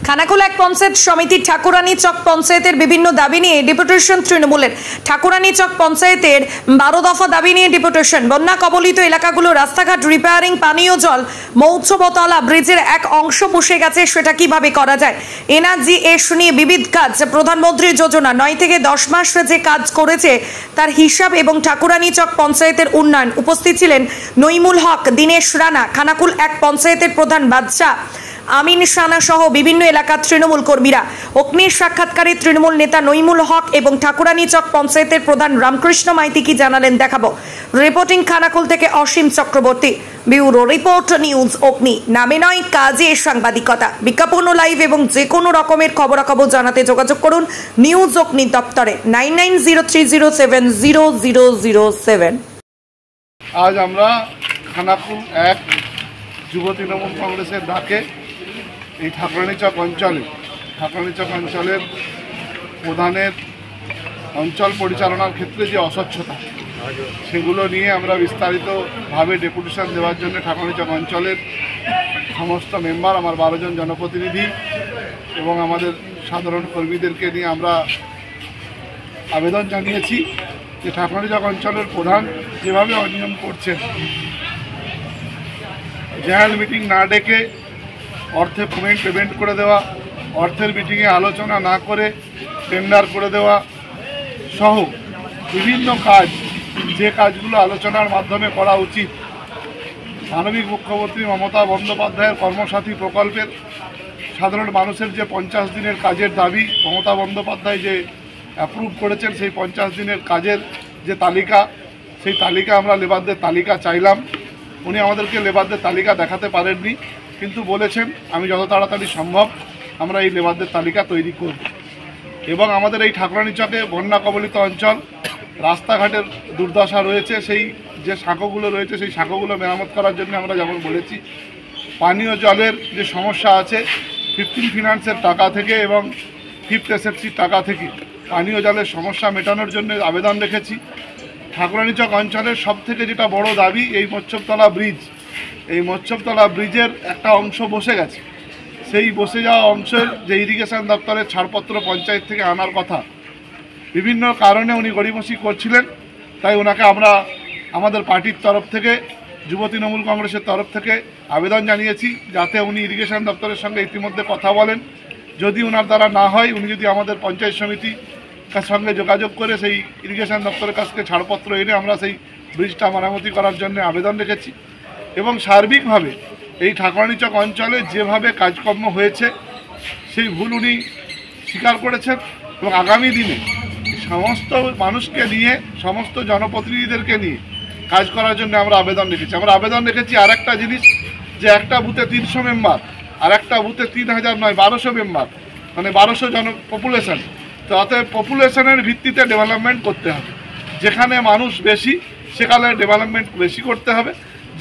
খানাকুল এক পঞ্চায়েত সমিতির ঠাকুরানী চক পঞ্চায়েতের বিভিন্ন দাবি নিয়ে ডেপুটেশন তৃণমূলের। ঠাকুরানী চক পঞ্চায়েতের 12 দফা দাবি নিয়ে ডেপুটেশন। বন্যা কবলিত এলাকাগুলো রাস্তাঘাট রিপেয়ারিং, পানীয় জল, মৌচবতলা ব্রিজের এক অংশ বসে গেছে, সেটা কিভাবে করা যায়। এনআরজিএস নিয়ে বিবিধ কাজ, প্রধানমন্ত্রী যোজনা 9 থেকে 10 মাস যে কাজ করেছে তার হিসাব এবং ঠাকুরানী চক পঞ্চায়েতের উন্নয়ন। উপস্থিত ছিলেন নইমুল হক, দীনেশ রানা, খানাকুল এক পঞ্চায়েতের প্রধান বাদশাহ আমিন সানা সহ বিভিন্ন এলাকার তৃণমূল কর্মীরা। অগ্নির সাক্ষাৎকারে তৃণমূল নেতা নইমুল হক এবং ঠাকুরানী চক পঞ্চায়েতের প্রধান রামকৃষ্ণ মাইতি কি জানালেন দেখাবো। রিপোর্টিং খানাকুল থেকে অসীম চক্রবর্তী, ব্যুরো রিপোর্ট, নিউজ অগ্নি। নামে নয়, কাজে সাংবাদিকতা। বিজ্ঞাপন লাইভ এবং যে কোনো রকমের খবরাখবর জানাতে যোগাযোগ করুন নিউজ অগ্নি দপ্তরে 9903070007। আজ আমরা খানাকুল এক যুব তৃণমূল কংগ্রেসের ডাকে এই ঠাকুরানী চক অঞ্চলের প্রধানের অঞ্চল পরিচালনার ক্ষেত্রে যে অস্বচ্ছতা, সেগুলো নিয়ে আমরা বিস্তারিতভাবে ডেপুটেশন দেওয়ার জন্য ঠাকুরানী চক অঞ্চলের সমস্ত মেম্বার, আমার 12 জন জনপ্রতিনিধি এবং আমাদের সাধারণ কর্মীদেরকে নিয়ে আমরা আবেদন জানিয়েছি যে ঠাকুরানী চক অঞ্চলের প্রধান যেভাবে অনিয়ম করছেন, জেনারেল মিটিং না ডেকে অর্থে পেমেন্ট করে দেওয়া, অর্থের মিটিংয়ে আলোচনা না করে টেন্ডার করে দেওয়া সহ বিভিন্ন কাজ, যে কাজগুলো আলোচনার মাধ্যমে করা উচিত। মাননীয় মুখ্যমন্ত্রী মমতা বন্দ্যোপাধ্যায়ের কর্মসাথী প্রকল্পের সাধারণ মানুষের যে 50 দিনের কাজের দাবি মমতা বন্দ্যোপাধ্যায় যে অ্যাপ্রুভ করেছেন, সেই 50 দিনের কাজের যে তালিকা, সেই তালিকা আমরা লেবারদের তালিকা চাইলাম। উনি আমাদেরকে লেবারদের তালিকা দেখাতে পারেননি, কিন্তু বলেছেন আমি যত তাড়াতাড়ি সম্ভব আমরা এই লেবারদের তালিকা তৈরি করব। এবং আমাদের এই ঠাকুরানী চকে বন্যা কবলিত অঞ্চল, রাস্তাঘাটের দুর্দশা রয়েছে, সেই যে সাঁকোগুলো রয়েছে সেই সাঁকোগুলো মেরামত করার জন্য আমরা যেমন বলেছি, পানীয় জলের যে সমস্যা আছে 15 ফিনান্সের টাকা থেকে এবং 5th এসএফসির টাকা থেকে পানীয় জলের সমস্যা মেটানোর জন্য আবেদন রেখেছি। ঠাকুরানী চক অঞ্চলের সবথেকে যেটা বড় দাবি, এই মৎস্যতলা ব্রিজ, এই মৎস্যতলা ব্রিজের একটা অংশ বসে গেছে। সেই বসে যাওয়া অংশের যে ইরিগেশন দপ্তরের ছাড়পত্র পঞ্চায়েত থেকে আনার কথা, বিভিন্ন কারণে উনি গড়িমসি করছিলেন, তাই ওনাকে আমরা আমাদের পার্টির তরফ থেকে, যুব তৃণমূল কংগ্রেসের তরফ থেকে আবেদন জানিয়েছি যাতে উনি ইরিগেশন দপ্তরের সঙ্গে ইতিমধ্যে কথা বলেন। যদি ওনার দ্বারা না হয়, উনি যদি আমাদের পঞ্চায়েত সমিতি সঙ্গে যোগাযোগ করে সেই ইরিগেশন দপ্তরের কাছ থেকে ছাড়পত্র এনে আমরা সেই ব্রিজটা মেরামতি করার জন্য আবেদন রেখেছি। এবং সার্বিকভাবে এই ঠাকুরানী চক অঞ্চলে যেভাবে কাজকর্ম হয়েছে সেই ভুল উনি স্বীকার করেছেন এবং আগামী দিনে সমস্ত মানুষকে নিয়ে, সমস্ত জনপ্রতিনিধিদেরকে নিয়ে কাজ করার জন্য আমরা আবেদন রেখেছি। আমরা আবেদন রেখেছি আর একটা জিনিস, যে একটা বুথে 300 মেম্বার আর একটা বুথে 3000 নয় 1200 মেম্বার, মানে 1200 পপুলেশন। তো অতএব পপুলেশনের ভিত্তিতে ডেভেলপমেন্ট করতে হবে। যেখানে মানুষ বেশি সেখানে ডেভেলপমেন্ট বেশি করতে হবে,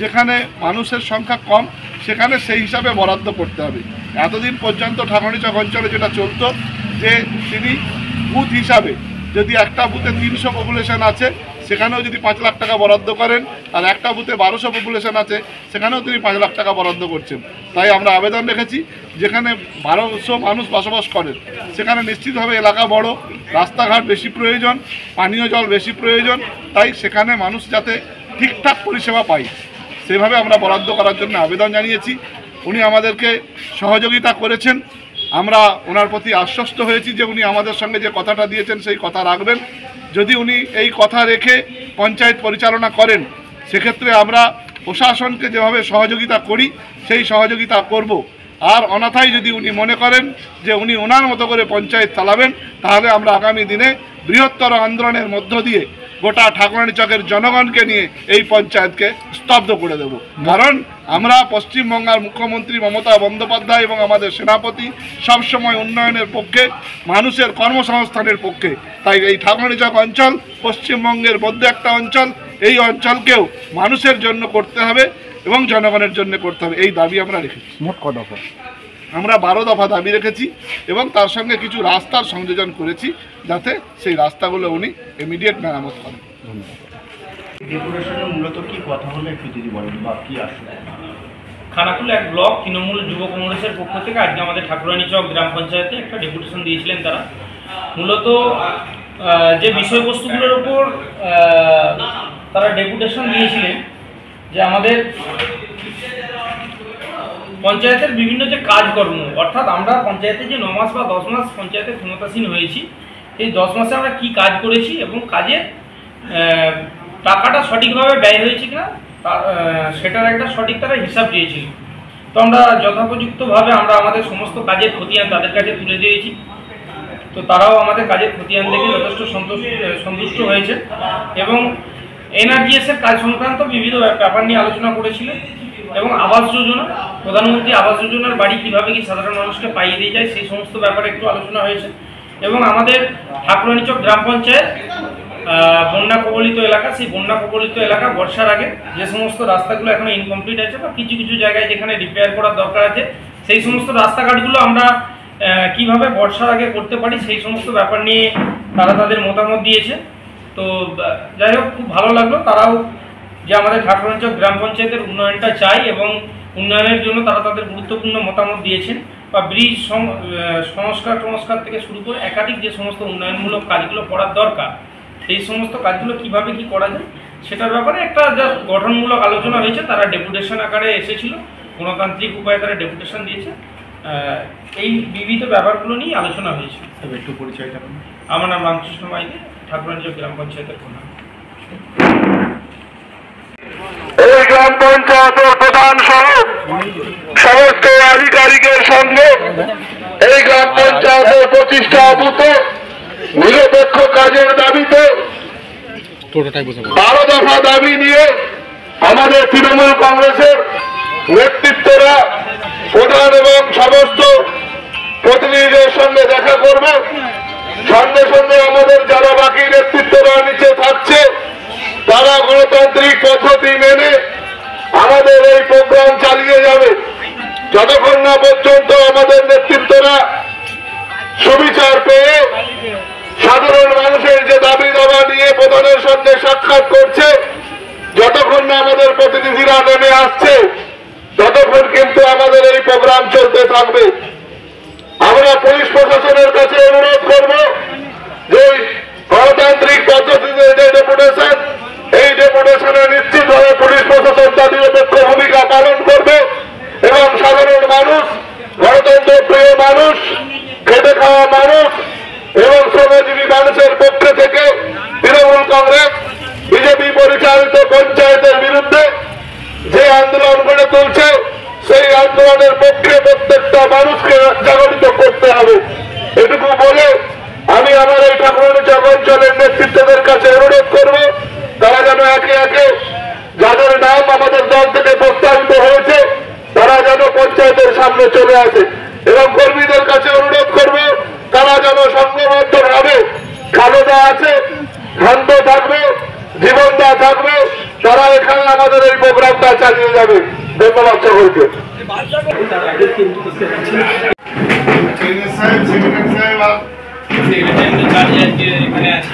যেখানে মানুষের সংখ্যা কম সেখানে সেই হিসাবে বরাদ্দ করতে হবে। এতদিন পর্যন্ত ঠাকুরানী চক অঞ্চলে যেটা চলতো, যে তিনি বুথ হিসাবে যদি একটা বুথে 300 পপুলেশন আছে সেখানেও যদি 5 লাখ টাকা বরাদ্দ করেন, আর একটা বুথে 1200 পপুলেশন আছে সেখানেও তিনি 5 লাখ টাকা বরাদ্দ করছেন। তাই আমরা আবেদন রেখেছি, যেখানে 1200 মানুষ বসবাস করেন সেখানে নিশ্চিতভাবে এলাকা বড়, রাস্তাঘাট বেশি প্রয়োজন, পানীয় জল বেশি প্রয়োজন, তাই সেখানে মানুষ যাতে ঠিকঠাক পরিষেবা পায় সেভাবে আমরা বরাদ্দ করার জন্য আবেদন জানিয়েছি। উনি আমাদেরকে সহযোগিতা করেছেন, আমরা ওনার প্রতি আশ্বস্ত হয়েছি যে উনি আমাদের সঙ্গে যে কথাটা দিয়েছেন সেই কথা রাখবেন। যদি উনি এই কথা রেখে পঞ্চায়েত পরিচালনা করেন, সেক্ষেত্রে আমরা প্রশাসনকে যেভাবে সহযোগিতা করি সেই সহযোগিতা করব। আর অনাথায় যদি উনি মনে করেন যে উনি ওনার মতো করে পঞ্চায়েত চালাবেন, তাহলে আমরা আগামী দিনে বৃহত্তর আন্দোলনের মধ্য দিয়ে গোটা ঠাকুরানী চকের জনগণকে নিয়ে এই পঞ্চায়েতকে স্তব্ধ করে দেব। কারণ আমরা পশ্চিমবঙ্গের মুখ্যমন্ত্রী মমতা বন্দ্যোপাধ্যায় এবং আমাদের সেনাপতি সবসময় উন্নয়নের পক্ষে, মানুষের কর্মসংস্থানের পক্ষে। তাই এই ঠাকুরানী চক অঞ্চল পশ্চিমবঙ্গের মধ্যে একটা অঞ্চল, এই অঞ্চলকেও মানুষের জন্য করতে হবে এবং জনগণের জন্য করতে হবে, এই দাবি আমরা রেখেছি। মোট কত দফা? আমরা 12 দফা দাবি রেখেছি এবং তার সঙ্গে কিছু রাস্তার সংযোজন করেছি যাতে সেই রাস্তাগুলো উনি ইমিডিয়েট মেরামত করেন। ডেপুটেশনে মূলত কি কথা হলে একটু যদি বলেন বা কি আসলে? খানাকুল 1 ব্লক তৃণমূল যুব কংগ্রেসের পক্ষ থেকে আজকে আমাদের ঠাকুরানী চক গ্রাম পঞ্চায়েতে একটা ডেপুটেশন দিয়েছিলেন তারা। মূলত যে বিষয়বস্তুগুলোর উপর তারা ডেপুটেশন দিয়েছিলেন যে আমাদের পঞ্চায়েতের বিভিন্ন যে কাজকর্ম, অর্থাৎ আমরা পঞ্চায়েতে যে 9 মাস বা 10 মাস পঞ্চায়েতে ক্ষমতাসীন হয়েছি, এই 10 মাসে আমরা কি কাজ করেছি এবং কাজের টাকাটা সঠিকভাবে ব্যয় হয়েছে কিনা সেটার একটা সঠিক তারা হিসাব দিয়েছিল। তো আমরা যথোপযুক্তভাবে আমরা আমাদের সমস্ত কাজের খতিয়ান তাদের কাছে তুলে দিয়েছি। তো তারাও আমাদের কাজের খতিয়ান দেখে যথেষ্ট সন্তুষ্ট হয়েছে এবং এনআরজিএসের কাজ সংক্রান্ত বিবিধ ব্যাপার নিয়ে আলোচনা করেছিলেন এবং আবাস যোজনা, প্রধানমন্ত্রী আবাস যোজনার বাড়ি কীভাবে কি সাধারণ মানুষকে পাইয়ে দিয়ে যায় সেই সমস্ত ব্যাপারে একটু আলোচনা হয়েছে। এবং আমাদের ঠাকুরানী চক গ্রাম পঞ্চায়েত বন্যা কবলিত এলাকা, সেই বন্যা কবলিত এলাকা বর্ষার আগে যে সমস্ত রাস্তাগুলো এখনো ইনকমপ্লিট আছে বা কিছু কিছু জায়গায় যেখানে রিপেয়ার করার দরকার আছে, সেই সমস্ত রাস্তাঘাটগুলো আমরা কিভাবে বর্ষার আগে করতে পারি সেই সমস্ত ব্যাপার নিয়ে তারা তাদের মতামত দিয়েছে। তো যাই হোক, খুব ভালো লাগলো। তারাও যে আমাদের ঠাকুরানী চক গ্রাম পঞ্চায়েতের উন্নয়নটা চাই এবং উন্নয়নের জন্য তারা তাদের গুরুত্বপূর্ণ মতামত দিয়েছেন, বা ব্রিজ সংস্কার থেকে শুরু করে একাধিক যে সমস্ত উন্নয়নমূলক কাজগুলো করার দরকার সেই সমস্ত কাজগুলো কিভাবে কি করা যায় সেটার ব্যাপারে একটা যা গঠনমূলক আলোচনা হয়েছে। তারা ডেপুটেশন আকারে এসেছিল, গণতান্ত্রিক উপায়ে তারা ডেপুটেশন দিয়েছে। এই বিবিধ ব্যাপারগুলো নিয়ে আলোচনা হয়েছে। একটু পরিচয়টা আমার নাম রামকৃষ্ণ মাইতি, ঠাকুরানী চক গ্রাম পঞ্চায়েতের প্রধান। এই গ্রাম পঞ্চায়েতের প্রধান সহ সমস্ত আধিকারিকের সঙ্গে এই গ্রাম পঞ্চায়েতের প্রতিষ্ঠা ভূত নিরপেক্ষ কাজের দাবিতে 12 দফা দাবি নিয়ে আমাদের তৃণমূল কংগ্রেসের নেতৃত্বরা প্রধান এবং সমস্ত প্রতিনিধিদের সঙ্গে দেখা করবে। সঙ্গে সঙ্গে আমাদের যারা বাকি নেতৃত্বরা নিচে থাকছে তারা গণতান্ত্রিক পদ্ধতি মেনে আমাদের এই প্রোগ্রাম চালিয়ে যাবে যতক্ষণ না পর্যন্ত আমাদের নেতৃত্বরা সুবিচার পেয়ে সাধারণ মানুষের যে দাবি দাবা নিয়ে প্রধানের সঙ্গে সাক্ষাৎ করছে, যতক্ষণ না আমাদের প্রতিনিধিরা নেমে আসছে ততক্ষণ কিন্তু আমাদের এই প্রোগ্রাম চলতে থাকবে। আমরা পুলিশ প্রশাসনের কাছে অনুরোধ করব যে গণতান্ত্রিক পদ্ধতিতে যে ডেপুটেশন, এই ডেপুটেশনে নিশ্চিতভাবে পুলিশ প্রশাসন তার নিরপেক্ষ ভূমিকা পালন করবে এবং সাধারণ মানুষ, গণতন্ত্র প্রিয় মানুষ, খেটে খাওয়া মানুষ এবং শ্রমজীবী মানুষের পক্ষ থেকে তৃণমূল কংগ্রেস বিজেপি পরিচালিত পঞ্চায়েতের বিরুদ্ধে যে আন্দোলন গড়ে তুলছে সেই আন্দোলনের পক্ষে প্রত্যেকটা মানুষকে জাগরিত করতে হবে। এটুকু বলে আমি আমার এই ঠাকুরানী চক অঞ্চলের নেতৃত্বদের কাছে অনুরোধ করব তারা যেন একে একে যাদের নাম আমাদের দল থেকে প্রস্তাবিত হয়েছে তারা যেন পঞ্চায়েতের সামনে চলে আসে এবং কর্মীদের কাছে অনুরোধ করব তারা যেন সংঘবদ্ধভাবে খালেদা আছে, শান্ত থাকবে, জীবনদা থাকবে, তারা এখানে আমাদের এই প্রোগ্রামটা চালিয়ে যাবে। ধন্যবাদ সকলকে। এখানে আছে।